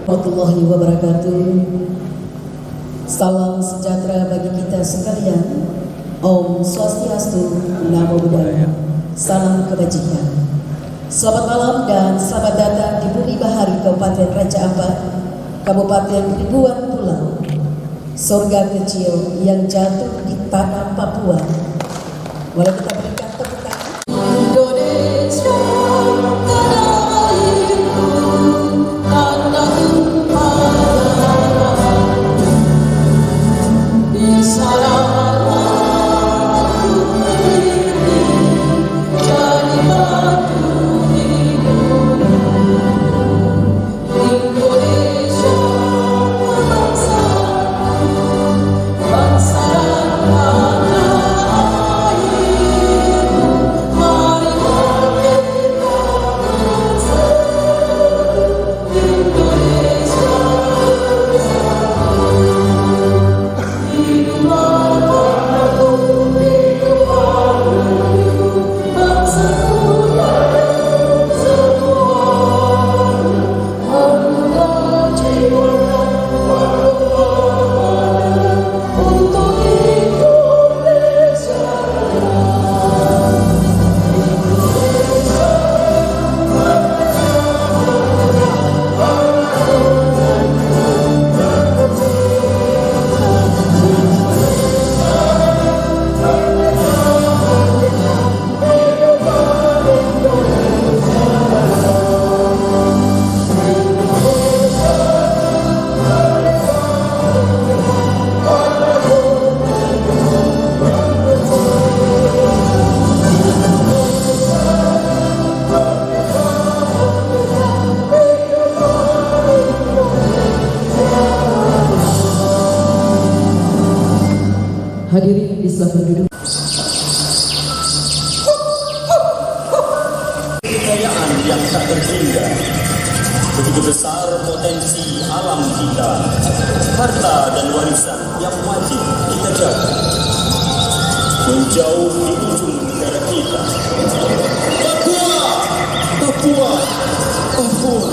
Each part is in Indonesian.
Warahmatullahi wabarakatuh. Salam sejahtera bagi kita sekalian. Om Swastiastu, Namo Buddhaya. Salam kebajikan. Selamat malam dan selamat datang di Bumi Bahari Kabupaten Raja Ampat, Kabupaten Ribuan Pulau, surga kecil yang jatuh di tanah Papua. Mari kita berikan tepuk tangan. Indonesia, tanah airku, tanah tumpah di sana. Hadirin disilakan duduk. Kekayaan yang tak terhingga, begitu besar potensi alam kita, harta dan warisan yang wajib kita jaga. Menjauh di ujung negara kita, Papua, Papua, Papua.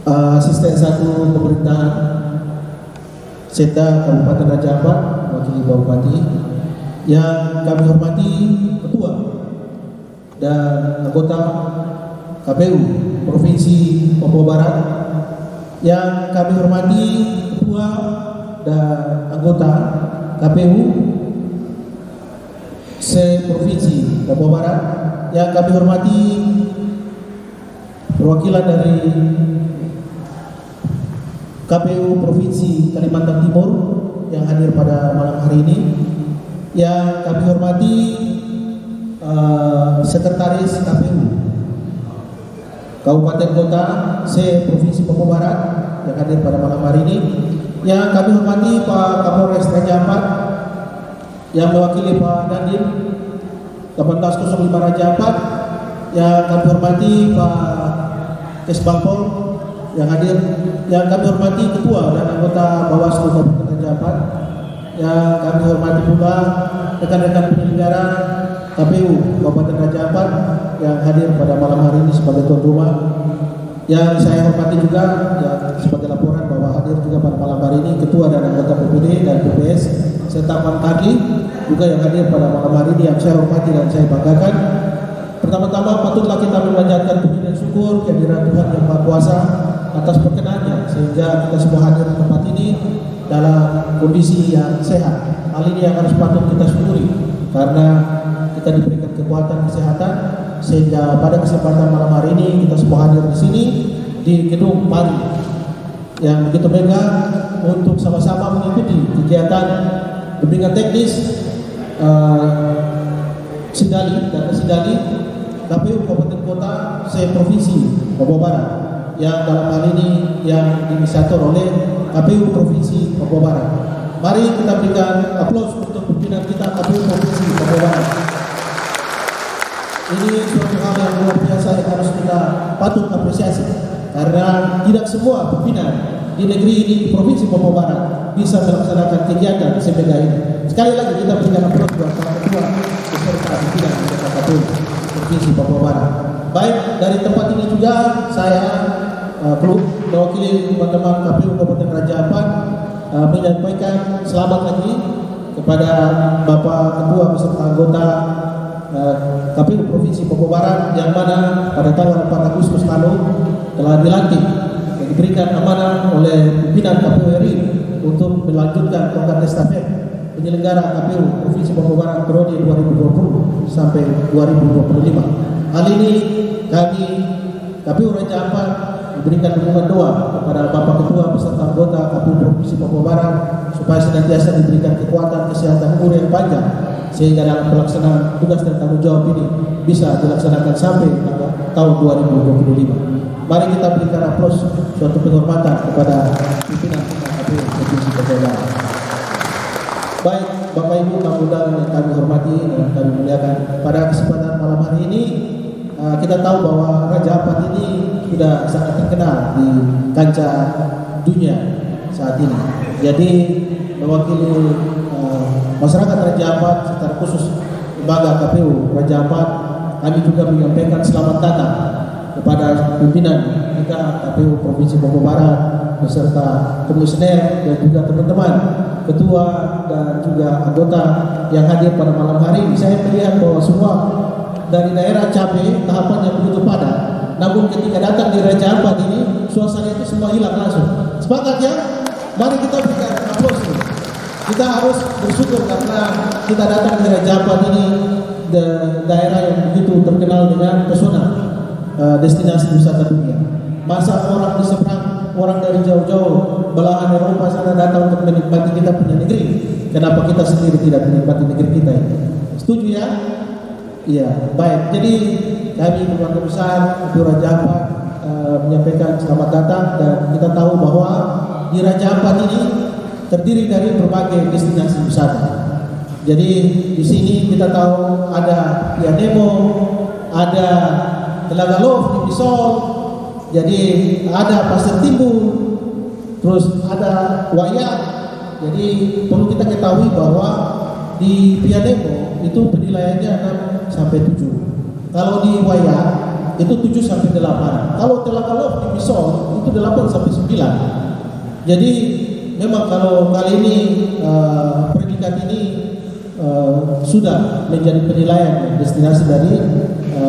Asisten 1 Pemerintahan Seta Kabupaten Raja Ampat, wakili Bapak Bupati, yang kami hormati Ketua dan anggota KPU Provinsi Papua Barat, yang kami hormati Ketua dan anggota KPU se-Provinsi Papua Barat, yang kami hormati perwakilan dari KPU Provinsi Kalimantan Timur yang hadir pada malam hari ini, yang kami hormati Sekretaris KPU Kabupaten Kota se-Provinsi Papua Barat yang hadir pada malam hari ini, yang kami hormati Pak Kapolres Raja Ampat yang mewakili Pak Dandim 1805 Raja Ampat, yang kami hormati Pak Kesbangpol yang hadir, yang kami hormati Ketua dan anggota Bawaslu Kabupaten Raja Ampat, yang kami hormati pula rekan-rekan penyelenggara KPU Kabupaten Raja Ampat yang hadir pada malam hari ini sebagai tuan rumah, yang saya hormati juga yang sebagai laporan bahwa hadir juga pada malam hari ini Ketua dan anggota PPD dan PPS serta Pantaki juga yang hadir pada malam hari ini, yang saya hormati dan saya banggakan. Pertama-tama patutlah kita memanjatkan puji dan syukur kehadiran Tuhan Yang Maha Kuasa atas perkenannya sehingga kita semua hadir di tempat ini dalam kondisi yang sehat. Hal ini yang harus patut kita syukuri karena kita diberikan kekuatan kesehatan sehingga pada kesempatan malam hari ini kita semua hadir di sini di gedung Pari yang begitu megah untuk sama-sama mengikuti kegiatan bimbingan teknis Sindali dan Sindali KPU Kabupaten Kota se-Provinsi Papua Barat, yang dalam hal ini yang diinisiator oleh KPU Provinsi Papua Barat. Mari kita berikan aplaus untuk pimpinan kita KPU Provinsi Papua Barat. Ini suatu hal yang luar biasa yang harus kita patut apresiasi karena tidak semua pimpinan di negeri ini di Provinsi Papua Barat bisa melaksanakan kegiatan semegah ini. Sekali lagi kita berikan aplaus buat para ketua beserta pimpinan anggota KPU Provinsi Papua Barat. Baik, dari tempat ini juga saya mewakili teman-teman KPU Kabupaten Raja Ampat menyampaikan selamat lagi kepada Bapak Ketua beserta anggota KPU Provinsi Papua Barat yang mana pada tanggal 4 Agustus lalu telah dilantik dan diberikan amanah oleh pimpinan KPU RI untuk melanjutkan tongkat estafet penyelenggara KPU Provinsi Papua Barat periode 2020 sampai 2025. Hal ini kami KPU Raja Ampat memberikan dukungan doa kepada Bapak Ketua beserta anggota KPU Provinsi Papua Barat supaya senantiasa diberikan kekuatan, kesehatan, umur yang panjang sehingga dalam pelaksanaan tugas dan tanggung jawab ini bisa dilaksanakan sampai tahun 2025. Mari kita berikan aplaus suatu penghormatan kepada pimpinan KPU Provinsi Papua Barat. Baik, Bapak Ibu tamu undangan yang kami hormati dan kami muliakan, pada kesempatan malam hari ini kita tahu bahwa Raja Ampat ini sudah sangat terkenal di kancah dunia saat ini. Jadi mewakili masyarakat Raja Ampat secara khusus lembaga KPU Raja Ampat, kami juga menyampaikan selamat datang kepada pimpinan kita KPU Provinsi Papua Barat beserta komisioner dan juga teman-teman ketua dan juga anggota yang hadir pada malam hari ini. Saya melihat bahwa semua dari daerah Cabe tahapan yang begitu padat, namun ketika datang di Raja Ampat ini suasana itu semua hilang langsung. Sepakat ya? Mari kita berikan aplaus. Kita harus bersyukur karena kita datang di Raja Ampat ini, daerah yang begitu terkenal dengan pesona destinasi wisata dunia. Masa orang di seberang, orang dari jauh-jauh belahan Eropa sana datang untuk menikmati kita punya negeri. Kenapa kita sendiri tidak menikmati negeri kita ini? Setuju ya? Iya, baik. Jadi kami keluarga besar KPU Raja Ampat menyampaikan selamat datang, dan kita tahu bahwa di Raja Ampat ini terdiri dari berbagai destinasi wisata. Jadi di sini kita tahu ada Pianemo, ada Telaga Love di Pisau, jadi ada Pasir Timbul, terus ada Wayang. Jadi perlu kita ketahui bahwa di Pianemo itu penilaiannya 6 sampai 7. Kalau di Wayang itu 7 sampai 8. Kalau Telakalof di Misol itu 8 sampai 9. Jadi memang kalau kali ini predikat ini sudah menjadi penilaian destinasi dari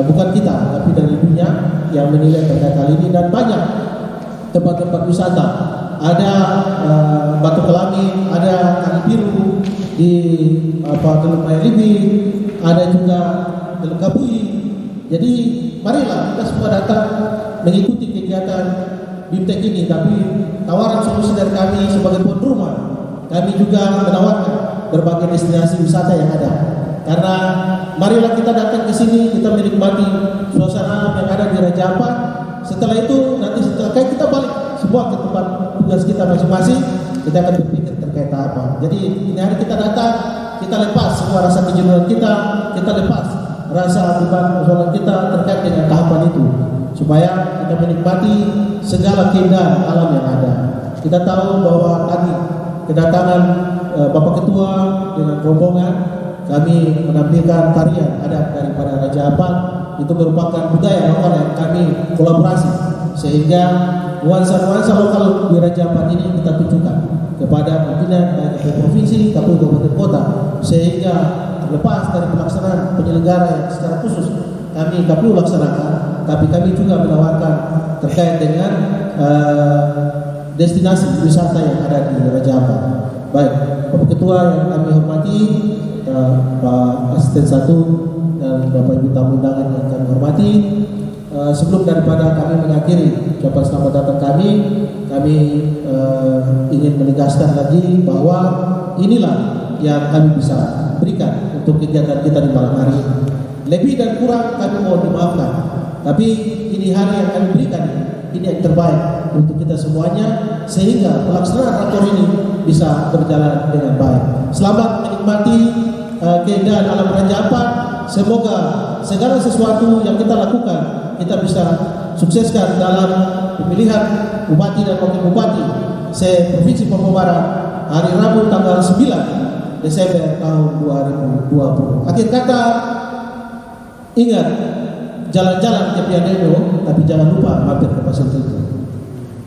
bukan kita tapi dari dunia yang menilai terkait hal ini, dan banyak tempat-tempat wisata. Ada Batu Kelangi, ada Kali Biru di Teluk Mayalibi, ada juga Teluk Kabui. Jadi marilah kita semua datang mengikuti kegiatan BIMTEK ini, tapi tawaran solusi dari kami sebagai tuan rumah, kami juga menawarkan berbagai destinasi wisata yang ada. Karena marilah kita datang ke sini, kita menikmati suasana yang ada di Raja Ampat. Setelah itu nanti setelah kita balik semua ke tempat tugas kita masing-masing, kita akan berpikir terkait apa. Jadi ini hari kita datang, kita lepas semua rasa kejenuhan kita lepas rasa beban persoalan kita terkait dengan tahapan itu, supaya kita menikmati segala keindahan alam yang ada. Kita tahu bahwa tadi kedatangan Bapak Ketua dengan rombongan, kami menampilkan tarian adat daripada Raja Ampat. Itu merupakan budaya lokal yang kami kolaborasi, sehingga nuansa-nuansa lokal di Raja Ampat ini kita tunjukkan kepada pimpinan baik KPU provinsi, KPU kabupaten kota, sehingga terlepas dari pelaksanaan penyelenggara yang secara khusus kami KPU laksanakan, tapi kami juga menawarkan terkait dengan destinasi wisata yang ada di Raja Ampat. Baik, Bapak Ketua yang kami hormati, Pak Asisten 1 dan Bapak Ibu tamu undangan yang kami hormati, sebelum daripada kami mengakhiri ucapan selamat datang kami ingin menegaskan lagi bahwa inilah yang kami bisa berikan untuk kegiatan kita di malam hari ini. Lebih dan kurang kami mohon dimaafkan, tapi ini hari yang kami berikan, ini yang terbaik untuk kita semuanya, sehingga pelaksanaan rakor ini bisa berjalan dengan baik. Selamat menikmati keindahan alam Raja Ampat. Semoga segala sesuatu yang kita lakukan kita bisa sukseskan dalam pemilihan bupati dan wakil bupati se-Provinsi Papua Barat hari Rabu tanggal 9 Desember tahun 2020. Akhir kata, ingat, jalan-jalan ke Pianeno, tapi jangan lupa mampir ke Pasir Tito.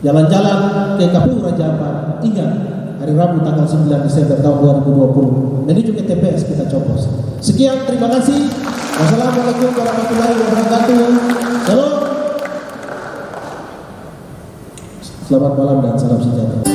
Jalan-jalan ke KPU Raja Ampat, ingat, hari Rabu tanggal 9 Desember tahun 2020. Menuju ke TPS kita coblos. Sekian, terima kasih. Wassalamualaikum warahmatullahi wabarakatuh. Shalom. Selamat malam dan salam sejahtera.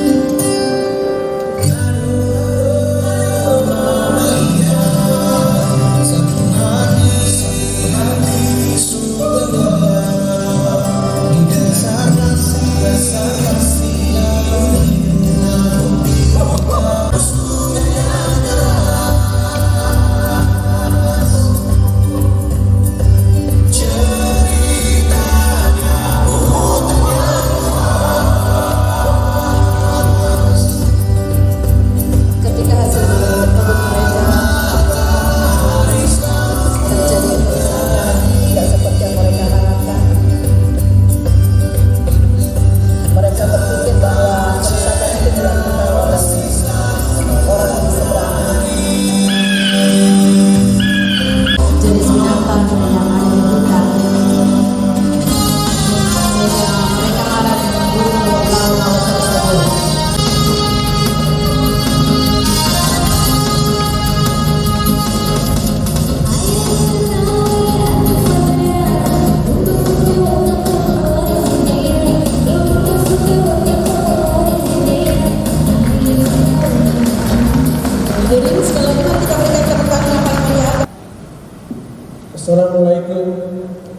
Assalamualaikum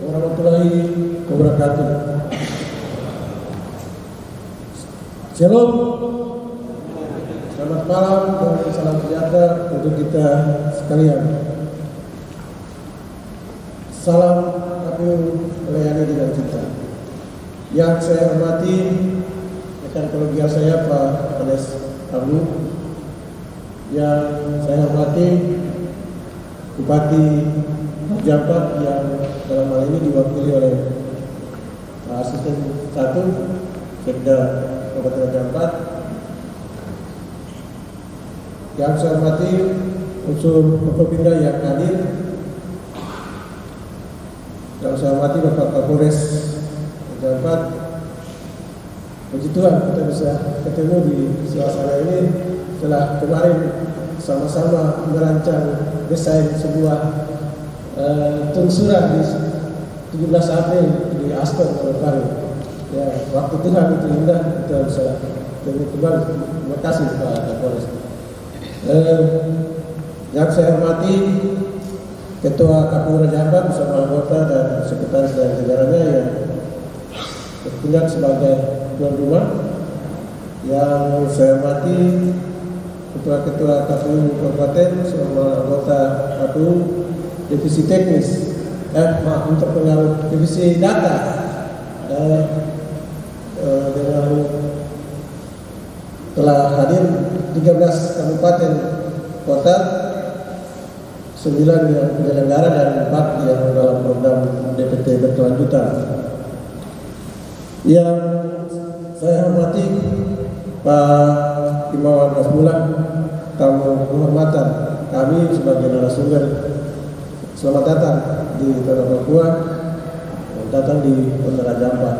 warahmatullahi wabarakatuh. Shalom, selamat malam dan salam sejahtera untuk kita sekalian. Salam KPU melayani dengan cinta. Yang saya hormati rekan kolegial saya Pak Ades Abu, yang saya hormati Bupati Raja Ampat yang dalam hal ini diwakili oleh Asisten 1 Sekda Kabupaten Raja Ampat. Yang saya hormati unsur Forkopimda yang hadir, Yang saya hormati Bapak Kapolres Raja Ampat, puji Tuhan kita bisa ketemu di suasana ini setelah kemarin sama-sama merancang desain sebuah tungsuran di 17 April di Aston Manokwari. Ya, waktu Tuhan itu indah, kita bisa ketemu kembali. Terima kasih Pak Kapolres. Yang saya hormati Ketua KPU Raja Ampat bersama anggota dan sekretaris dan jajarannya yang bertindak sebagai tuan rumah. Yang saya hormati Ketua KPU Kabupaten bersama anggota KPU divisi teknis, untuk pengaruh divisi data dengan telah hadir 13 kabupaten kota, 9 yang penyelenggara dan 4 yang dalam program DPT berkelanjutan. Yang saya hormati Pak Himawan Rasmullah, tamu kehormatan kami sebagai narasumber, selamat datang di Tanah Papua, datang di Kota Raja Ampat.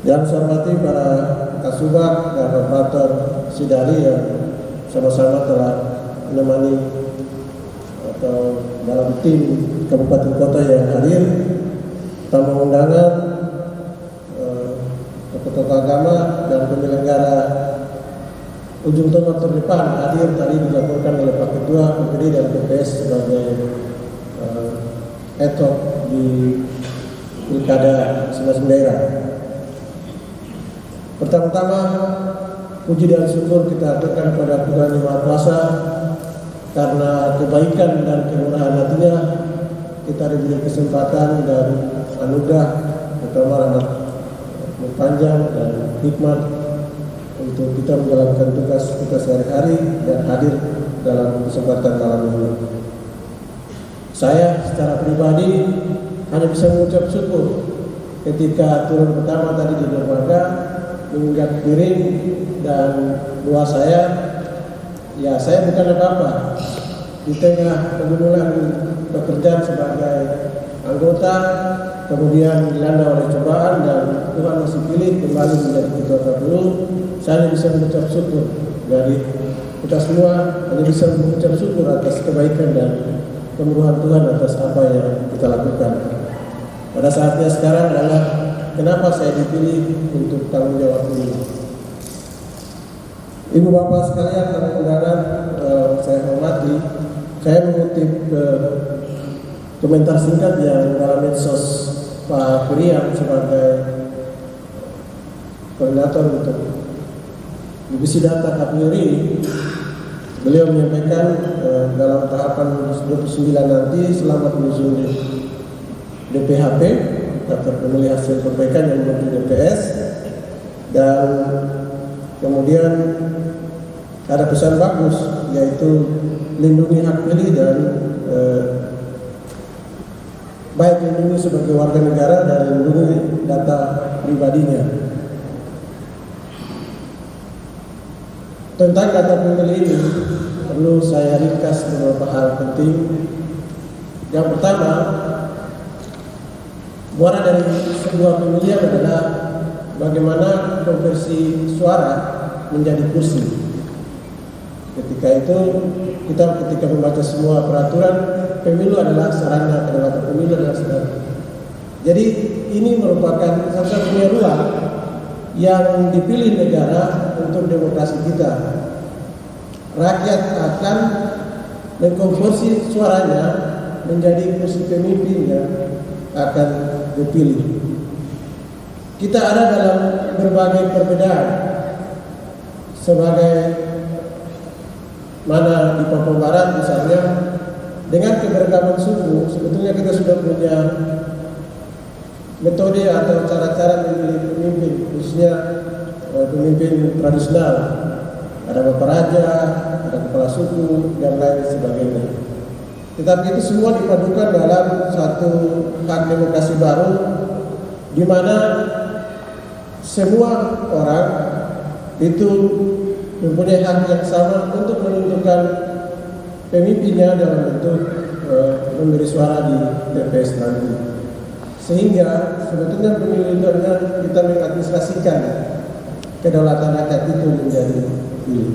Yang saya hormati para Kasubag dan Operator Sidari yang sama-sama telah menemani atau dalam tim kabupaten kota yang hadir, tamu undangan, tokoh-tokoh agama dan penyelenggara ujung tombak terdepan hadir tadi dilaporkan oleh Pak Ketua PPD dan PPS sebagai etok di Pilkada 19 daerah. Pertama-tama puji dan syukur kita aturkan kepada Tuhan Yang Maha Kuasa karena kebaikan dan kemurahan hatinya kita diberi kesempatan dan anugerah terutama rahmat panjang dan hikmat untuk kita menjalankan tugas kita sehari-hari dan hadir dalam kesempatan malam ini. Saya secara pribadi hanya bisa mengucap syukur ketika turun pertama tadi di dermaga, menginjak piring dan doa saya, ya saya bukan apa-apa di tengah pergumulan pekerjaan sebagai anggota, kemudian dilanda oleh cobaan dan Tuhan masih pilih kembali menjadi ketua KPU. Saya bisa mengucap syukur dari kita semua, hanya bisa mengucap syukur atas kebaikan dan kemurahan Tuhan atas apa yang kita lakukan. Pada saatnya sekarang adalah kenapa saya dipilih untuk tanggung jawab ini. Ibu bapak sekalian, tamu undangan, saya hormati. Saya mengutip komentar singkat yang dalam medsos Pak Kurian sebagai koordinator untuk divisi data KPU ini. Beliau menyampaikan dalam tahapan 29 nanti selamat menyusun DPHP, daftar pemilih hasil perbaikan yang menuju DPS, dan kemudian ada pesan bagus yaitu lindungi hak pilih dan baik lindungi sebagai warga negara dan lindungi data pribadinya. Tentang data pemilih ini perlu saya ringkas beberapa hal penting. Yang pertama, muara dari sebuah pemilihan adalah bagaimana konversi suara menjadi kursi. Ketika itu ketika membaca semua peraturan pemilu adalah sarana, kedaulatan pemilu adalah sarana. Jadi ini merupakan satu-satunya ruang yang dipilih negara untuk demokrasi kita. Rakyat akan mengkonversi suaranya menjadi kursi pemimpin yang akan dipilih. Kita ada dalam berbagai perbedaan, sebagai mana di Papua Barat misalnya, dengan keberagaman suku sebetulnya kita sudah punya metode atau cara-cara memilih pemimpin, khususnya pemimpin tradisional. Ada Bapak Raja, ada kepala suku, dan lain sebagainya. Tetapi itu semua dipadukan dalam satu hak demokrasi baru, di mana semua orang itu mempunyai hak yang sama untuk menentukan pemimpinnya dalam bentuk memberi suara di TPS nanti. Sehingga sebetulnya pemilu itu adalah kita mengadministrasikan kedaulatan rakyat itu menjadi pilih.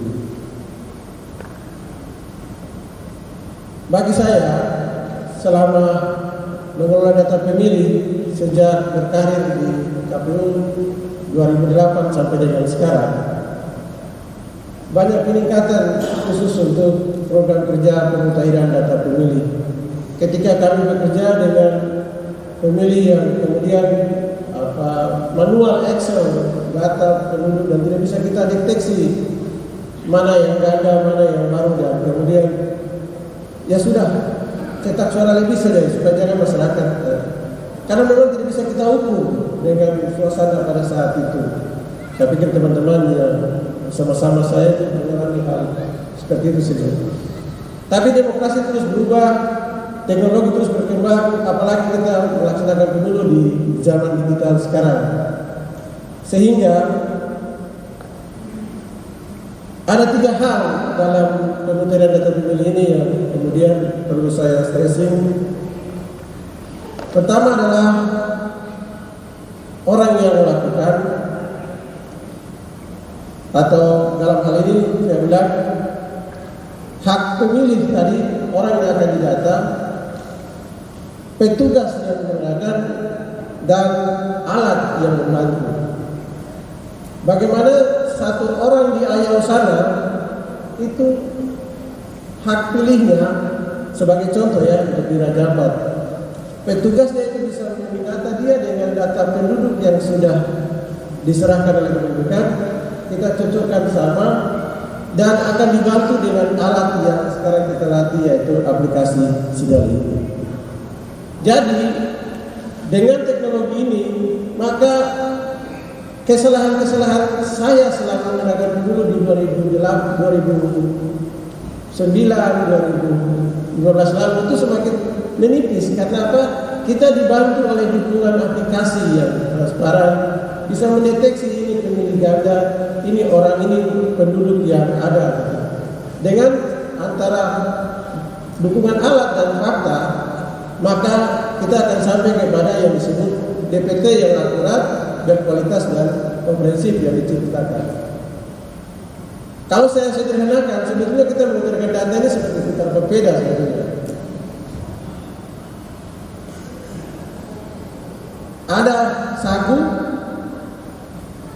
Bagi saya, selama mengelola data pemilih sejak berkarir di KPU 2008 sampai dengan sekarang, banyak peningkatan khusus untuk program kerja pemutahiran data pemilih. Ketika kami bekerja dengan pemilih yang kemudian manual Excel data penduduk dan tidak bisa kita deteksi mana yang ganda, mana yang baru, dan kemudian ya sudah cetak suara lebih saja supaya jangan masyarakat karena memang tidak bisa kita ukur dengan suasana pada saat itu. Saya pikir teman-teman yang bersama-sama saya itu mengalami hal seperti itu saja. Tapi demokrasi terus berubah, teknologi terus berkembang, apalagi kita melaksanakan pemilu di zaman digital sekarang. Sehingga ada 3 hal dalam pemutahiran data pemilih ini yang kemudian perlu saya stressing. Pertama adalah orang yang melakukan, atau dalam hal ini saya bilang hak pemilih tadi, orang yang akan didata, petugas yang menggunakan, dan alat yang membantu. Bagaimana satu orang di Ayau sana itu hak pilihnya, sebagai contoh ya untuk di Raja Ampat, petugasnya itu bisa mendata dia dengan data penduduk yang sudah diserahkan oleh kependudukan, kita cocokkan sama dan akan dibantu dengan alat yang sekarang kita latih, yaitu aplikasi Sidali. Jadi dengan teknologi ini, maka kesalahan-kesalahan saya selama menangani pemilu di 2008, 2009, 2015 lalu itu semakin menipis. Karena apa? Kita dibantu oleh dukungan aplikasi yang transparan, bisa mendeteksi ini pemilih ganda, ini orang ini penduduk yang ada. Dengan antara dukungan alat dan fakta, maka kita akan sampai kepada yang disebut DPT yang akurat, berkualitas dan komprehensif yang diciptakan. Kalau saya sederhanakan, sebetulnya kita menggunakan data ini seperti putar pepeda sebetulnya. Ada sagu,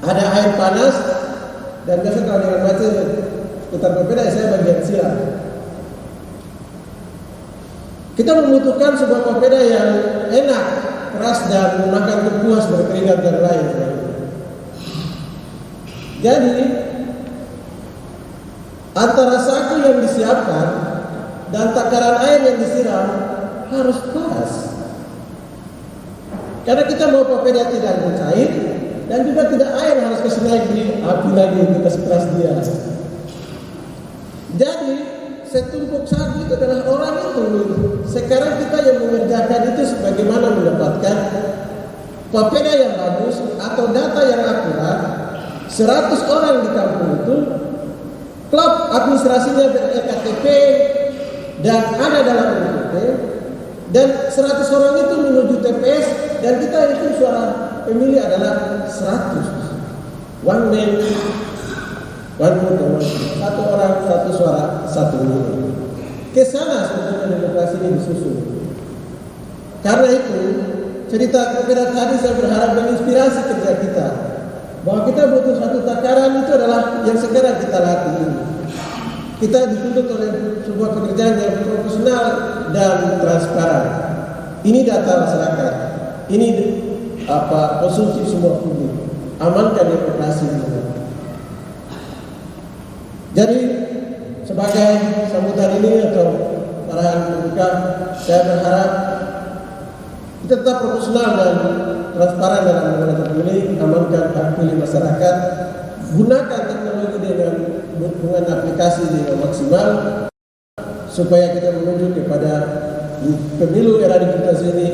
ada air panas, dan biasa kalau dengan baca putar pepeda saya bagian silang. Kita membutuhkan sebuah pepeda yang enak, keras, dan memakan puas, berkeringat dan lain. Jadi antara sagu yang disiapkan dan takaran air yang disiram harus pas. Karena kita mau pepeda tidak mencair dan juga tidak air harus kesenai di api lagi kita sekeras dia. Jadi setumpuk sagu itu adalah orang itu. Sekarang kita yang mengerjakan itu sebagaimana mendapatkan pepeda yang bagus atau data yang akurat. 100 orang di kampung itu, klub administrasinya ber-EKTP dan ada dalam DPT, dan 100 orang itu menuju TPS, dan kita itu suara pemilih adalah 100. One man, one vote, satu orang, satu suara, satu pemilih. Kesana sebetulnya demokrasi ini disusun. Karena itu, cerita pepeda tadi saya berharap menginspirasi kerja kita. Bahwa kita butuh satu takaran, itu adalah yang sekarang kita latih ini. Kita dituntut oleh sebuah pekerjaan yang profesional dan transparan. Ini data masyarakat. Ini konsumsi semua publik. Amankan demokrasi ini. Jadi sebagai sambutan ini atau arahan pembuka, saya berharap kita tetap profesional dan transparan dalam menggunakan pemilih, amankan hak pilih masyarakat, gunakan teknologi dengan aplikasi dengan maksimal supaya kita menuju kepada pemilu era digital ini,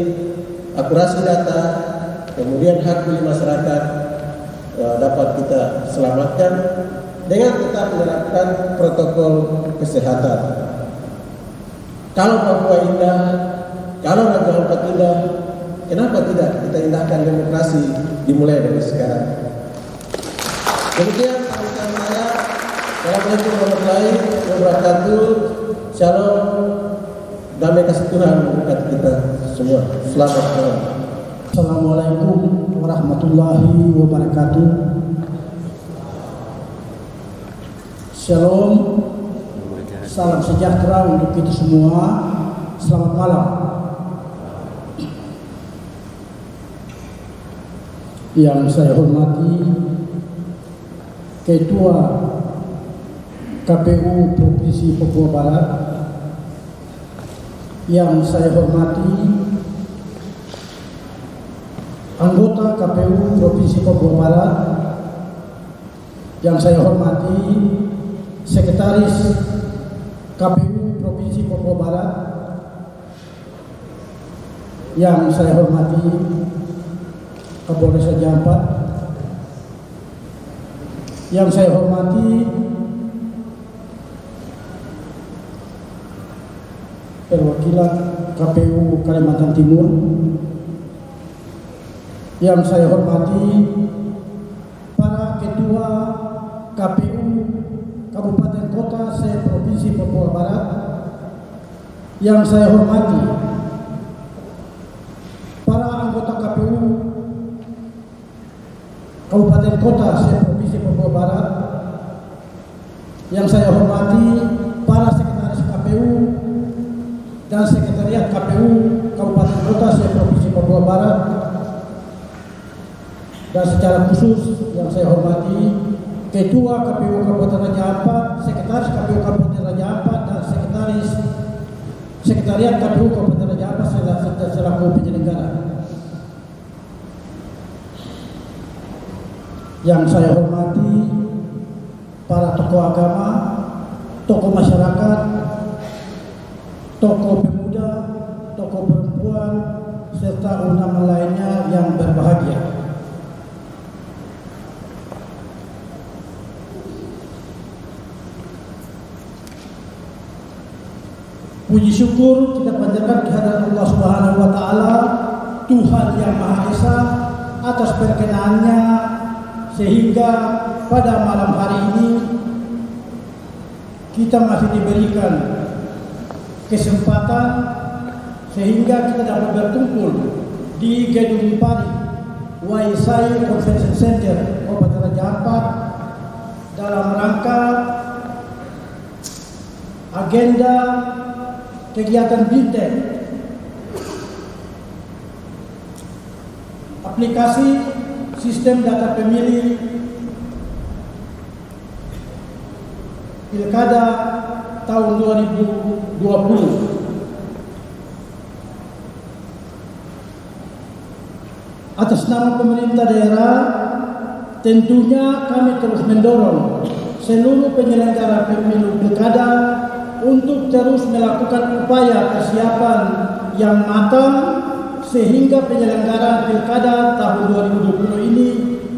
akurasi data, kemudian hak pilih masyarakat dapat kita selamatkan dengan tetap menerapkan protokol kesehatan. Kalau Papua indah, kalau Raja Ampat indah, kenapa tidak kita indahkan demokrasi dimulai dari sekarang? Demikian sambutan saya. Assalamualaikum warahmatullahi wabarakatuh. Shalom, damai kasih Tuhan berkat kita semua. Selamat malam. Assalamualaikum warahmatullahi wabarakatuh. Shalom, salam sejahtera untuk kita semua. Selamat malam. Yang saya hormati Ketua KPU Provinsi Papua Barat, yang saya hormati anggota KPU Provinsi Papua Barat, yang saya hormati Sekretaris KPU Provinsi Papua Barat, yang saya hormati Kapolres Raja Ampat, yang saya hormati perwakilan KPU Kalimantan Timur, yang saya hormati para ketua KPU Kabupaten Kota se-Provinsi Papua Barat, yang saya hormati para anggota KPU Kabupaten Kota se-Provinsi Papua Barat, yang saya hormati para sekretaris KPU dan sekretariat KPU Kabupaten Kota se-Provinsi Papua Barat, dan secara khusus yang saya hormati Ketua KPU Kabupaten Raja Ampat, Sekretaris KPU Kabupaten Raja Ampat, dan Sekretariat KPU Kabupaten Raja Ampat selaku penyelenggara. Yang saya hormati para tokoh agama, tokoh masyarakat, tokoh pemuda, tokoh perempuan, serta undangan lainnya yang berbahagia. Puji syukur kita panjatkan kehadirat Allah Subhanahu wa taala, Tuhan yang Maha Esa, atas perkenaannya sehingga pada malam hari ini kita masih diberikan kesempatan sehingga kita dapat berkumpul di Gedung Pari Waisai Convention Center Kabupaten Raja Ampat dalam rangka agenda kegiatan BINTEK, aplikasi sistem data pemilih Pilkada tahun 2020. Atas nama pemerintah daerah, tentunya kami terus mendorong seluruh penyelenggara pemilu Pilkada untuk terus melakukan upaya persiapan yang matang sehingga penyelenggaraan Pilkada tahun 2020 ini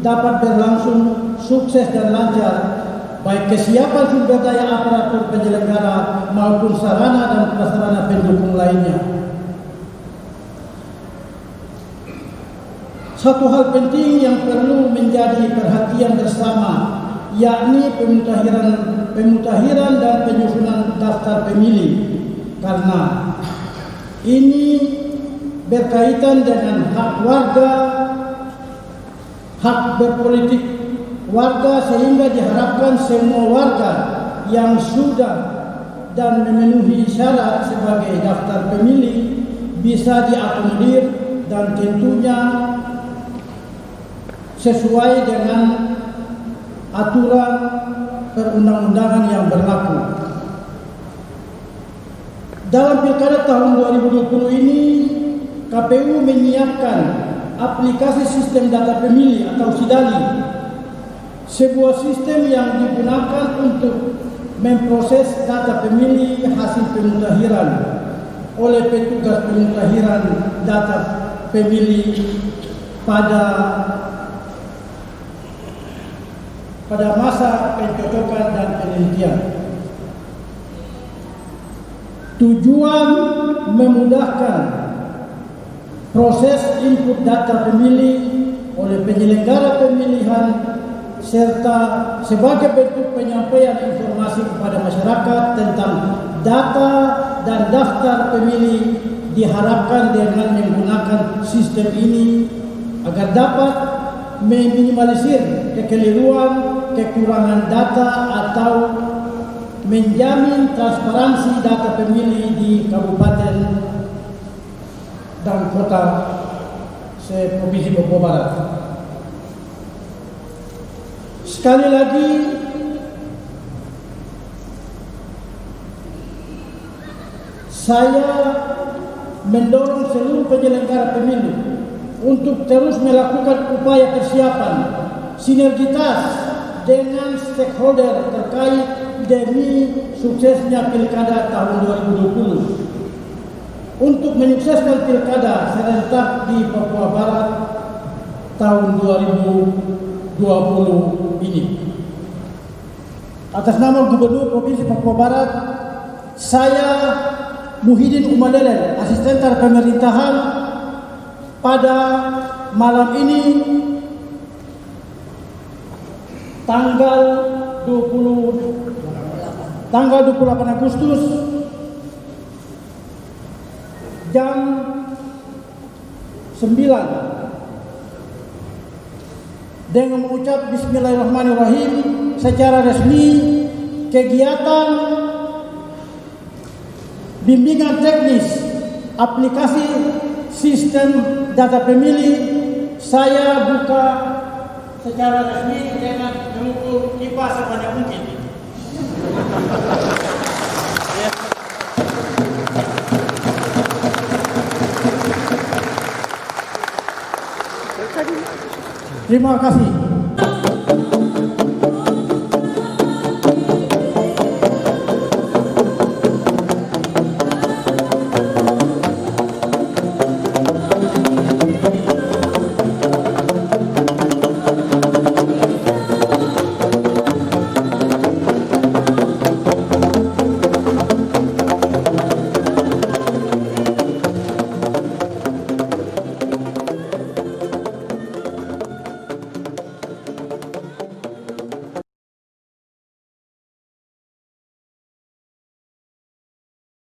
dapat berlangsung sukses dan lancar, baik kesiapan sumber daya aparatur penyelenggara maupun sarana dan prasarana pendukung lainnya. Satu hal penting yang perlu menjadi perhatian bersama, yakni pemutahiran dan penyusunan daftar pemilih, karena ini berkaitan dengan hak warga, hak berpolitik warga, sehingga diharapkan semua warga yang sudah dan memenuhi syarat sebagai daftar pemilih bisa diakomodir dan tentunya sesuai dengan aturan perundang-undangan yang berlaku. Dalam Pilkada tahun 2020 ini, KPU menyiapkan aplikasi sistem data pemilih atau SIDALI, sebuah sistem yang digunakan untuk memproses data pemilih hasil pemutahiran oleh petugas pemutahiran data pemilih pada masa pencocokan dan penelitian. Tujuan memudahkan proses input data pemilih oleh penyelenggara pemilihan serta sebagai bentuk penyampaian informasi kepada masyarakat tentang data dan daftar pemilih, diharapkan dengan menggunakan sistem ini agar dapat meminimalisir kekeliruan, kekurangan data atau menjamin transparansi data pemilih di kabupaten dan kota Provinsi Papua Barat. Sekali lagi, saya mendorong seluruh penyelenggara pemilu untuk terus melakukan upaya persiapan sinergitas dengan stakeholder terkait demi suksesnya pilkada tahun 2020 untuk menyukseskan pilkada serentak di Papua Barat tahun 2020 ini. Atas nama Gubernur Provinsi Papua Barat, saya Muhyiddin Umadelen, Asisten Pemerintahan, pada malam ini tanggal 28 Agustus jam 9 dengan mengucap Bismillahirrahmanirrahim secara resmi kegiatan bimbingan teknis aplikasi sistem data pemilih saya buka secara resmi dengan mengukur IPA sebanyak mungkin. Terima kasih.